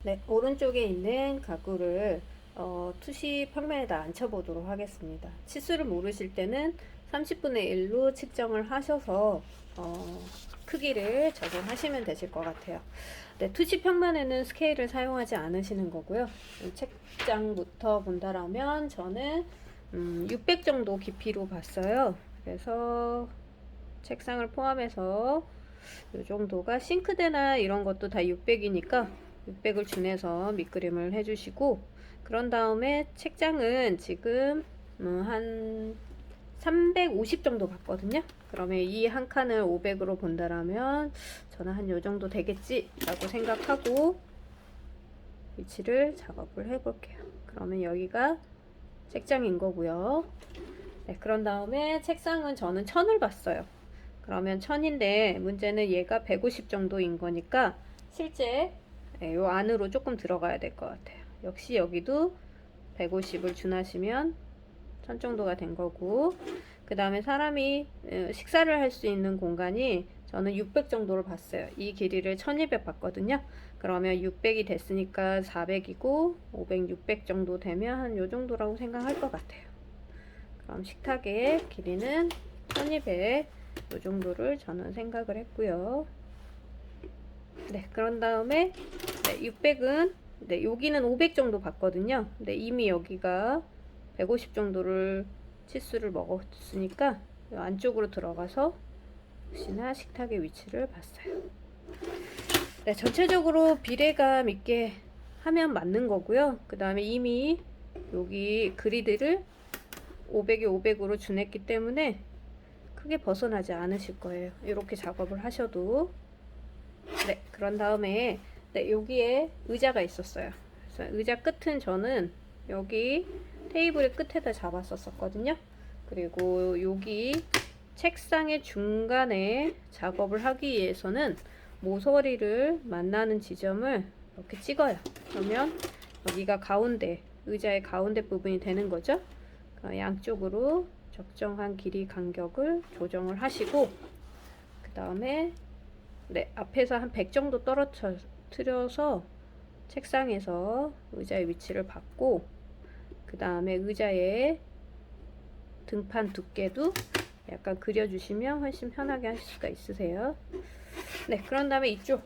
네, 오른쪽에 있는 가구를 투시 평면에다 앉혀보도록 하겠습니다. 치수를 모르실 때는 30분의 1로 측정을 하셔서 크기를 적용하시면 되실 것 같아요. 네, 투시 평면에는 스케일을 사용하지 않으시는 거고요. 책장부터 본다라면 저는 600 정도 깊이로 봤어요. 그래서 책상을 포함해서 이 정도가, 싱크대나 이런 것도 다 600이니까 600을 준해서 밑그림을 해주시고, 그런 다음에 책장은 지금 한 350 정도 봤거든요. 그러면 이 한 칸을 500으로 본다라면 저는 한 요 정도 되겠지 라고 생각하고 위치를 작업을 해 볼게요. 그러면 여기가 책장인 거고요. 네, 그런 다음에 책상은 저는 1000을 봤어요. 그러면 1000인데 문제는 얘가 150 정도인 거니까 실제 요 안으로 조금 들어가야 될 것 같아요. 역시 여기도 150을 준하시면 1000 정도가 된 거고, 그 다음에 사람이 식사를 할 수 있는 공간이 저는 600 정도를 봤어요. 이 길이를 1200 봤거든요. 그러면 600이 됐으니까 400이고 500, 600 정도 되면 한 요 정도라고 생각할 것 같아요. 그럼 식탁의 길이는 1200, 이 정도를 저는 생각을 했고요. 네, 그런 다음에 600은 여기는 500 정도 봤거든요. 근데 이미 여기가 150 정도를 치수를 먹었으니까 안쪽으로 들어가서 역시나 식탁의 위치를 봤어요. 네, 전체적으로 비례감 있게 하면 맞는 거고요. 그 다음에 이미 여기 그리드를 500에 500으로 준했기 때문에 크게 벗어나지 않으실 거예요. 이렇게 작업을 하셔도. 네, 그런 다음에 여기에 의자가 있었어요. 그래서 의자 끝은 저는 여기 테이블의 끝에다 잡았었거든요. 그리고 여기 책상의 중간에 작업을 하기 위해서는 모서리를 만나는 지점을 이렇게 찍어요. 그러면 여기가 가운데, 의자의 가운데 부분이 되는 거죠. 양쪽으로 적정한 길이 간격을 조정을 하시고, 그 다음에 앞에서 한 100 정도 떨어뜨려서 책상에서 의자의 위치를 받고, 그 다음에 의자의 등판 두께도 약간 그려주시면 훨씬 편하게 하실 수가 있으세요. 네, 그런 다음에 이쪽,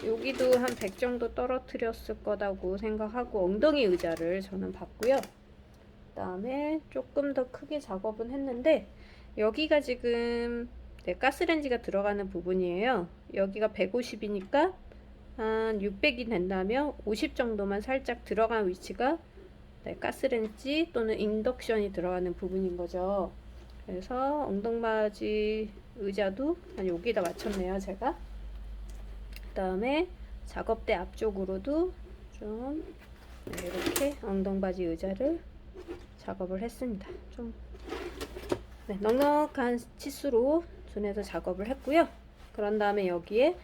여기도 한 100 정도 떨어뜨렸을 거라고 생각하고 엉덩이 의자를 저는 봤고요. 그 다음에 조금 더 크게 작업은 했는데, 여기가 지금 가스레인지가 들어가는 부분이에요. 여기가 150이니까 한 600이 된다면 50 정도만 살짝 들어간 위치가 가스레인지 또는 인덕션이 들어가는 부분인 거죠. 그래서 엉덩바지 의자도 한 여기다 맞췄네요, 제가. 그 다음에 작업대 앞쪽으로도 좀 이렇게 엉덩바지 의자를 작업을 했습니다. 좀 넉넉한 치수로 준해서 작업을 했고요. 그런 다음에 여기에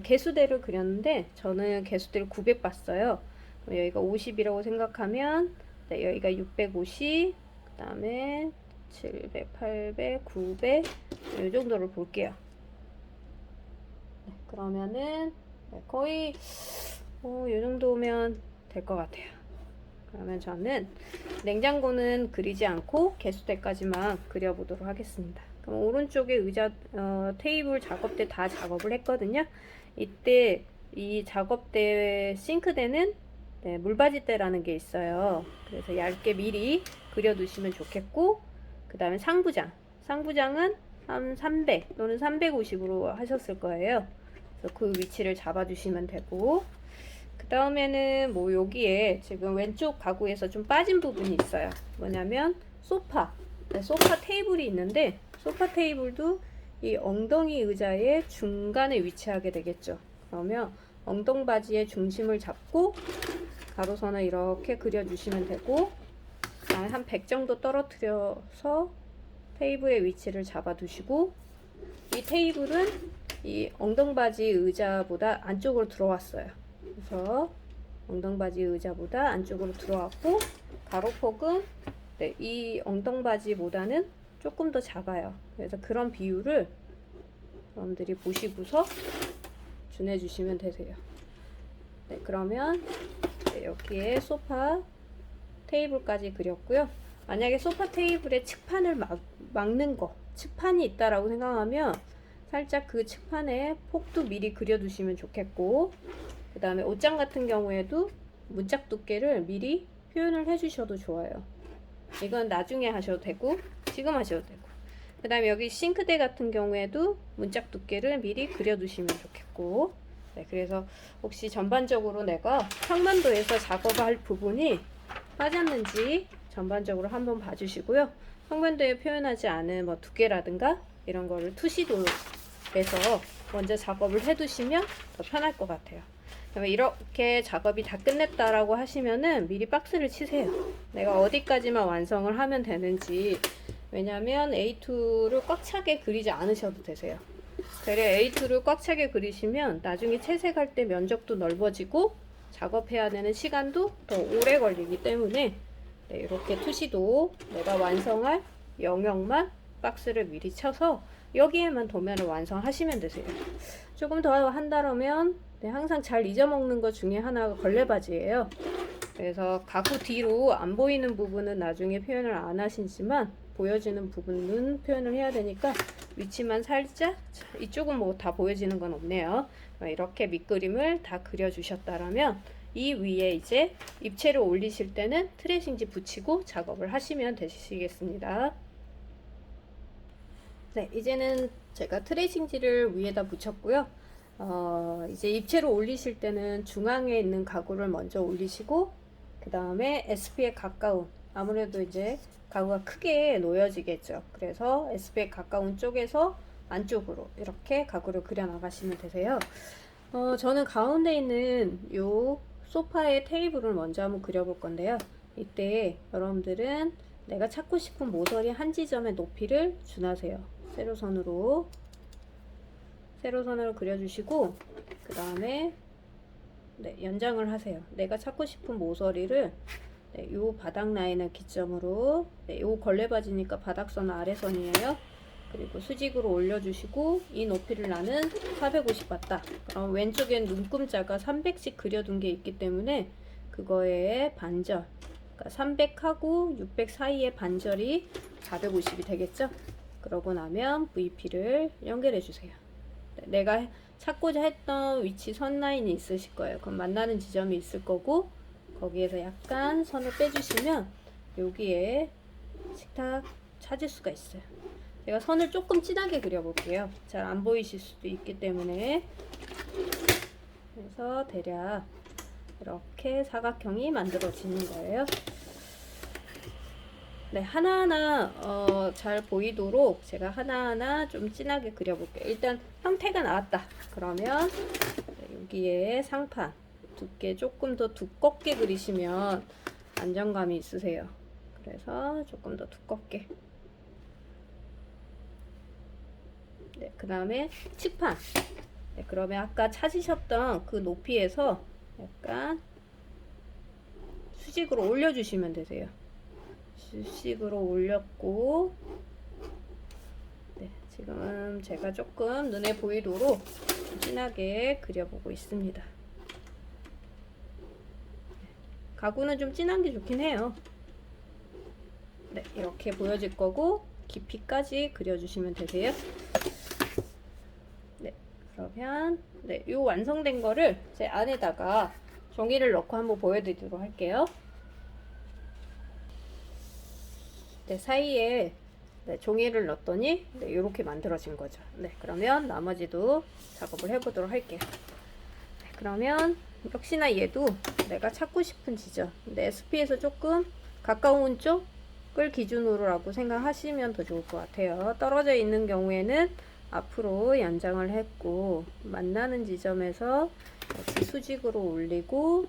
개수대를 그렸는데 저는 개수대를 900 봤어요. 여기가 50이라고 생각하면 여기가 650, 그 다음에 700, 800, 900, 이 정도를 볼게요. 그러면은 거의 이 정도면 될 것 같아요. 그러면 저는 냉장고는 그리지 않고 개수대까지만 그려보도록 하겠습니다. 그럼 오른쪽에 의자 테이블 작업대 다 작업을 했거든요. 이때 이 작업대 싱크대는 물받이대라는 게 있어요. 그래서 얇게 미리 그려두시면 좋겠고, 그 다음에 상부장은 한 300 또는 350으로 하셨을 거예요. 그래서 그 위치를 잡아주시면 되고, 그 다음에는 뭐 여기에 지금 왼쪽 가구에서 좀 빠진 부분이 있어요. 뭐냐면 소파 테이블이 있는데, 소파 테이블도 이 엉덩이 의자의 중간에 위치하게 되겠죠. 그러면 엉덩바지의 중심을 잡고 가로선을 이렇게 그려주시면 되고, 한 100 정도 떨어뜨려서 테이블의 위치를 잡아두시고, 이 테이블은 이 엉덩바지 의자보다 안쪽으로 들어왔어요. 그래서 엉덩바지 의자보다 안쪽으로 들어왔고, 가로폭은 이 엉덩바지보다는 조금 더 작아요. 그래서 그런 비율을 여러분들이 보시고서 준해주시면 되세요. 네, 그러면 네, 여기에 소파 테이블까지 그렸고요. 만약에 소파 테이블에 측판을 막는 거, 측판이 있다라고 생각하면 살짝 그 측판에 폭도 미리 그려두시면 좋겠고, 그 다음에 옷장 같은 경우에도 문짝 두께를 미리 표현을 해주셔도 좋아요. 이건 나중에 하셔도 되고 지금 하셔도 되고, 그 다음에 여기 싱크대 같은 경우에도 문짝 두께를 미리 그려두시면 좋겠고, 네, 그래서 혹시 전반적으로 내가 평면도에서 작업할 부분이 빠졌는지 전반적으로 한번 봐주시고요. 평면도에 표현하지 않은 뭐 두께라든가 이런 거를 투시도에서 먼저 작업을 해두시면 더 편할 것 같아요. 이렇게 작업이 다 끝냈다라고 하시면은 미리 박스를 치세요. 내가 어디까지만 완성을 하면 되는지. 왜냐면 A2를 꽉 차게 그리지 않으셔도 되세요. 되려 A2를 꽉 차게 그리시면 나중에 채색할 때 면적도 넓어지고 작업해야 되는 시간도 더 오래 걸리기 때문에, 네, 이렇게 투시도 내가 완성할 영역만 박스를 미리 쳐서 여기에만 도면을 완성하시면 되세요. 조금 더 한다면 네, 항상 잘 잊어먹는 것 중에 하나가 걸레바지예요. 그래서 가구 뒤로 안 보이는 부분은 나중에 표현을 안 하시지만 보여지는 부분은 표현을 해야 되니까 위치만 살짝, 이쪽은 뭐 다 보여지는 건 없네요. 이렇게 밑그림을 다 그려주셨다라면 이 위에 이제 입체를 올리실 때는 트레싱지 붙이고 작업을 하시면 되시겠습니다. 네, 이제는 제가 트레싱지를 위에다 붙였고요. 이제 입체로 올리실 때는 중앙에 있는 가구를 먼저 올리시고, 그 다음에 SP에 가까운, 아무래도 이제 가구가 크게 놓여지겠죠. 그래서 SP에 가까운 쪽에서 안쪽으로 이렇게 가구를 그려 나가시면 되세요. 저는 가운데 있는 요 소파의 테이블을 먼저 한번 그려볼 건데요. 이때 여러분들은 내가 찾고 싶은 모서리 한 지점의 높이를 준하세요. 세로선으로 그려주시고, 그 다음에 네, 연장을 하세요. 내가 찾고 싶은 모서리를 네, 요 바닥 라인을 기점으로, 네, 요 걸레바지니까 바닥선 아래선이에요. 그리고 수직으로 올려주시고, 이 높이를 나는 450 봤다. 그럼 왼쪽엔 눈금자가 300씩 그려둔 게 있기 때문에 그거의 반절, 그러니까 300하고 600 사이의 반절이 450이 되겠죠. 그러고 나면 VP를 연결해 주세요. 내가 찾고자 했던 위치 선 라인이 있으실 거예요. 그럼 만나는 지점이 있을 거고, 거기에서 약간 선을 빼주시면 여기에 식탁 찾을 수가 있어요. 제가 선을 조금 진하게 그려볼게요. 잘 안 보이실 수도 있기 때문에. 그래서 대략 이렇게 사각형이 만들어지는 거예요. 네, 하나하나 잘 보이도록 제가 하나하나 좀 진하게 그려볼게요. 일단 형태가 나왔다. 그러면 여기에 상판 두께 조금 더 두껍게 그리시면 안정감이 있으세요. 그래서 조금 더 두껍게. 네, 그 다음에 칙판. 네, 그러면 아까 찾으셨던 그 높이에서 약간 수직으로 올려주시면 되세요. 수직으로 올렸고, 네, 지금 제가 조금 눈에 보이도록 진하게 그려보고 있습니다. 가구는 좀 진한 게 좋긴 해요. 네, 이렇게 보여질 거고 깊이까지 그려주시면 되세요. 네, 그러면 네, 요 완성된 거를 제 안에다가 종이를 넣고 한번 보여드리도록 할게요. 네, 사이에 네, 종이를 넣었더니 네, 이렇게 만들어진 거죠. 네, 그러면 나머지도 작업을 해보도록 할게요. 네, 그러면 역시나 얘도 내가 찾고 싶은 지점, 근데 SP에서 조금 가까운 쪽을 기준으로라고 생각하시면 더 좋을 것 같아요. 떨어져 있는 경우에는 앞으로 연장을 했고, 만나는 지점에서 역시 수직으로 올리고,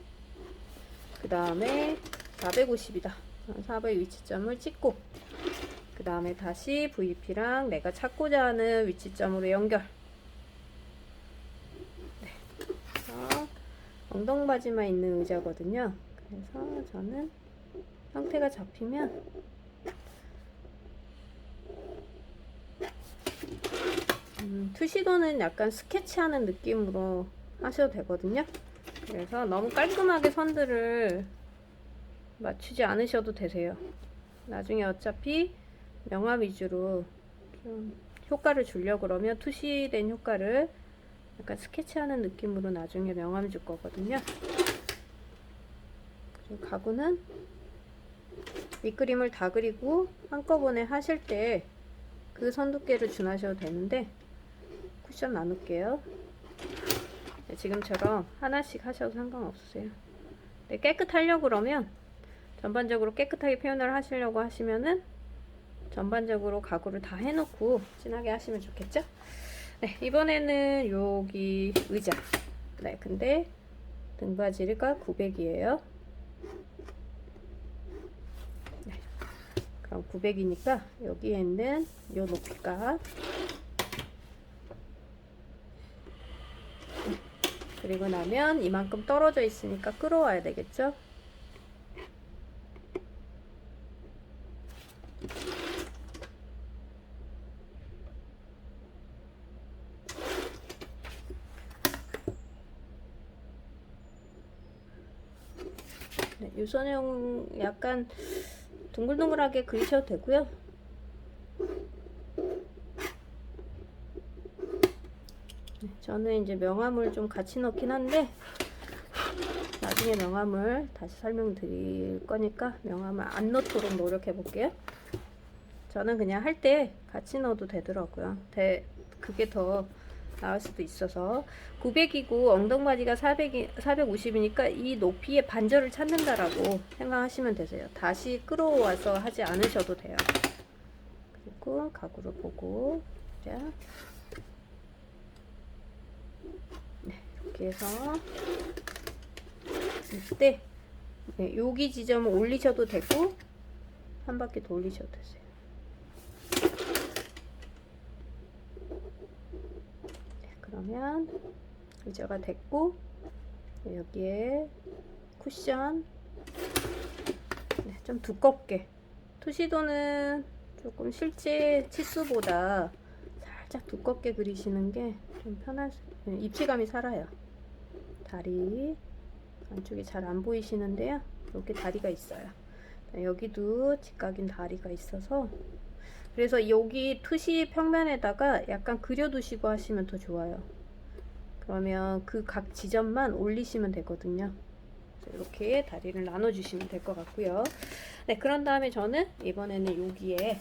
그 다음에 450이다. 400 위치점을 찍고, 그 다음에 다시 VP랑 내가 찾고자 하는 위치점으로 연결. 네. 엉덩바지만 있는 의자거든요. 그래서 저는 형태가 잡히면 투시도는 약간 스케치하는 느낌으로 하셔도 되거든요. 그래서 너무 깔끔하게 선들을 맞추지 않으셔도 되세요. 나중에 어차피 명암 위주로 좀 효과를 주려고 그러면 투시된 효과를 약간 스케치하는 느낌으로 나중에 명암 줄 거거든요. 그리고 가구는 윗그림을 다 그리고 한꺼번에 하실 때 그 선두께를 준하셔도 되는데 쿠션 나눌게요. 네, 지금처럼 하나씩 하셔도 상관없으세요. 네, 깨끗하려고 그러면 전반적으로 깨끗하게 표현을 하시려고 하시면은 전반적으로 가구를 다 해놓고 진하게 하시면 좋겠죠? 네, 이번에는 여기 의자. 네, 근데 등받이가 900이에요. 네, 그럼 900이니까 여기에 있는 요 높이가 그리고 나면 이만큼 떨어져 있으니까 끌어와야 되겠죠? 네, 유선형 약간 둥글둥글하게 그리셔도 되고요. 네, 저는 이제 명암을 좀 같이 넣긴 한데 나중에 명암을 다시 설명드릴 거니까 명암을 안 넣도록 노력해 볼게요. 저는 그냥 할 때 같이 넣어도 되더라고요. 그게 더 나을 수도 있어서 900이고 엉덩바지가 450이니까 이 높이의 반절을 찾는다라고 생각하시면 되세요. 다시 끌어와서 하지 않으셔도 돼요. 그리고 가구를 보고 자, 네, 이렇게 해서 이때 네, 여기 지점을 올리셔도 되고 한 바퀴 돌리셔도 되세요. 그러면 의자가 됐고 여기에 쿠션 네, 좀 두껍게 투시도는 조금 실제 치수보다 살짝 두껍게 그리시는 게 좀 입체감이 살아요. 다리 안쪽이 잘 안 보이시는데요. 이렇게 다리가 있어요. 여기도 직각인 다리가 있어서 그래서 여기 투시 평면에다가 약간 그려두시고 하시면 더 좋아요. 그러면 그 각 지점만 올리시면 되거든요. 이렇게 다리를 나눠주시면 될 것 같고요. 네, 그런 다음에 저는 이번에는 여기에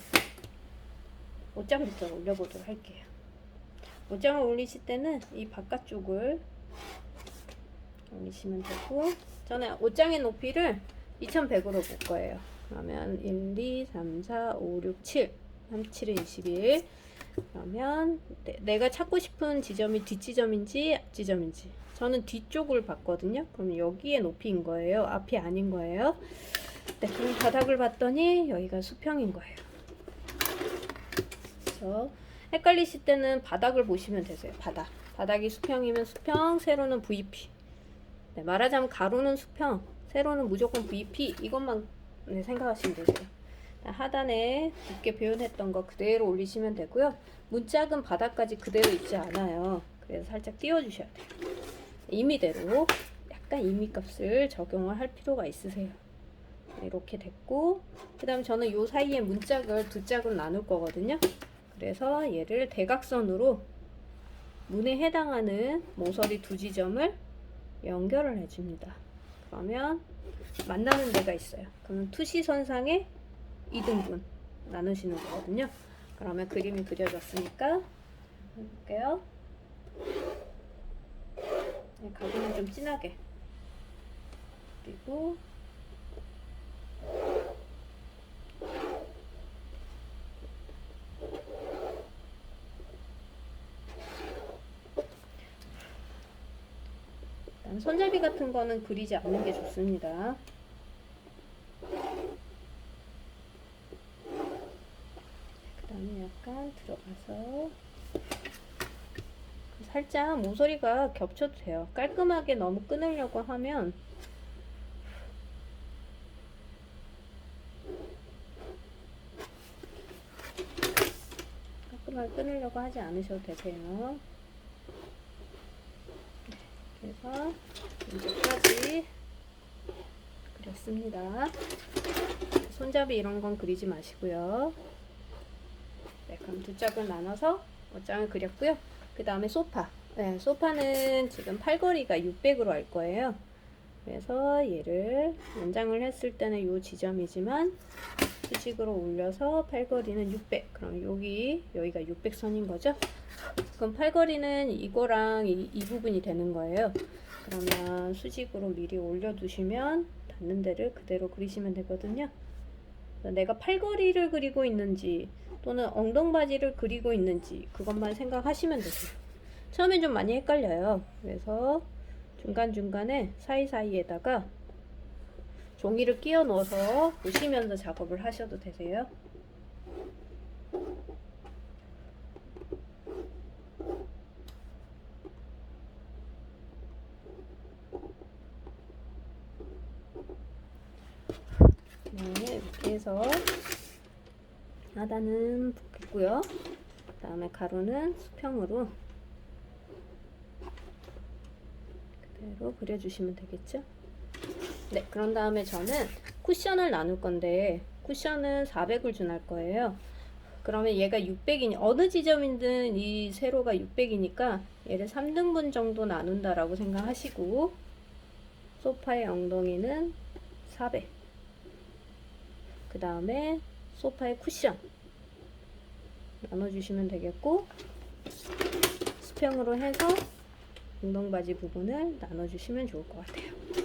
옷장부터 올려보도록 할게요. 옷장을 올리실 때는 이 바깥쪽을 올리시면 되고 저는 옷장의 높이를 2100으로 볼 거예요. 그러면 1, 2, 3, 4, 5, 6, 7 37에 21 그러면 내가 찾고 싶은 지점이 뒷지점인지 앞지점인지 저는 뒤쪽을 봤거든요. 그럼 여기에 높이인 거예요. 앞이 아닌 거예요. 네, 그럼 바닥을 봤더니 여기가 수평인 거예요. 그래서 헷갈리실 때는 바닥을 보시면 되세요. 바닥이 수평이면 수평, 세로는 VP. 네, 말하자면 가로는 수평, 세로는 무조건 VP. 이것만 네, 생각하시면 되세요. 하단에 두께 표현했던 거 그대로 올리시면 되고요. 문짝은 바닥까지 그대로 있지 않아요. 그래서 살짝 띄워주셔야 돼요. 임의대로 약간 임의값을 적용을 할 필요가 있으세요. 이렇게 됐고 그 다음에 저는 요 사이에 문짝을 두 짝으로 나눌 거거든요. 그래서 얘를 대각선으로 문에 해당하는 모서리 두 지점을 연결을 해줍니다. 그러면 만나는 데가 있어요. 그러면 투시선상에 2등분 나누시는 거거든요. 그러면 그림이 그려졌으니까 해볼게요. 네, 가구는 좀 진하게 그리고 손잡이 같은 거는 그리지 않는 게 좋습니다. 그 다음에 약간 들어가서 살짝 모서리가 겹쳐도 돼요. 깔끔하게 너무 끊으려고 하면 깔끔하게 끊으려고 하지 않으셔도 되세요. 그래서 이제까지 그렸습니다. 손잡이 이런 건 그리지 마시고요. 네, 그럼 두 짝을 나눠서 옷장을 그렸고요. 그 다음에 소파. 네, 소파는 지금 팔걸이가 600으로 할 거예요. 그래서 얘를 연장을 했을 때는 요 지점이지만 수직으로 올려서 팔걸이는 600. 그럼 여기가 600선인 거죠? 그럼 팔걸이는 이거랑 이 부분이 되는 거예요. 그러면 수직으로 미리 올려두시면 닿는 데를 그대로 그리시면 되거든요. 내가 팔걸이를 그리고 있는지 또는 엉덩바지를 그리고 있는지 그것만 생각하시면 되세요. 처음엔 좀 많이 헷갈려요. 그래서 중간중간에 사이사이에다가 종이를 끼워 넣어서 보시면서 작업을 하셔도 되세요. 네, 이렇게 해서 하단은 붓겠고요. 그 다음에 가로는 수평으로 그대로 그려주시면 되겠죠. 네, 그런 다음에 저는 쿠션을 나눌 건데 쿠션은 400을 준할 거예요. 그러면 얘가 600이니 어느 지점이든 이 세로가 600이니까 얘를 3등분 정도 나눈다라고 생각하시고 소파의 엉덩이는 400. 그 다음에 소파의 쿠션 나눠주시면 되겠고 수평으로 해서 엉덩바지 부분을 나눠주시면 좋을 것 같아요.